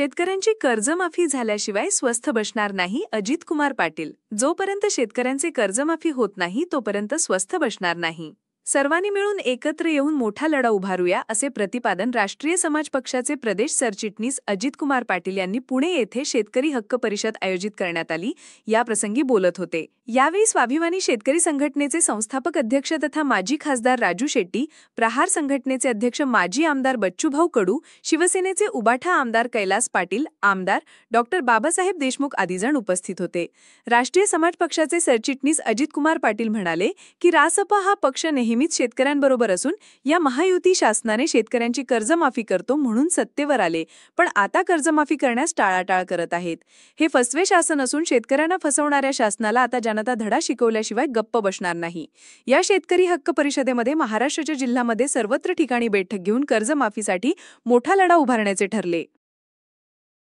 शेतकऱ्यांची कर्जमाफी झाल्याशिवाय स्वस्थ बसणार नाही अजित कुमार पाटील. जोपर्यंत शेतकऱ्यांचे कर्जमाफी होत नाही तोपर्यंत स्वस्थ बसणार नाही. सर्वांनी मिळून एकत्र येऊन मोठा लढा उभारूया असे प्रतिपादन राष्ट्रीय समाज पक्षाचे प्रदेश सरचिटणीस अजित कुमार पाटील यांनी पुणे येथे शेतकरी हक्क परिषद आयोजित करण्यात आली या प्रसंगी बोलत होते. यावेळी स्वाभिमानी शेतकरी संघटनेचे संस्थापक अध्यक्ष तथा माजी खासदार राजू शेट्टी, प्रहार संघटनेचे अध्यक्ष माजी आमदार बच्चूभाऊ कडू, शिवसेनेचे उबाठा आमदार कैलास पाटील, आमदार डॉक्टर बाबासाहेब देशमुख आदी जण उपस्थित होते. राष्ट्रीय समाज पक्षाचे सरचिटणीस अजित कुमार पाटील म्हणाले की रासपा हा पक्ष नेहमीच शेतकऱ्यांबरोबर असून या महायुती शासनाने शेतकऱ्यांची कर्जमाफी करतो म्हणून सत्तेवर आले, पण आता कर्जमाफी करण्यास टाळाटाळ करत आहेत. हे फसवे शासन असून शेतकऱ्यांना फसवणाऱ्या शासनाला आता जनता धडा शिकवल्याशिवाय गप्प बसणार नाही. या शेतकरी हक्क परिषदेमध्ये महाराष्ट्राच्या जिल्ह्यामध्ये सर्वत्र ठिकाणी बैठक घेऊन कर्जमाफीसाठी मोठा लढा उभारण्याचे ठरले.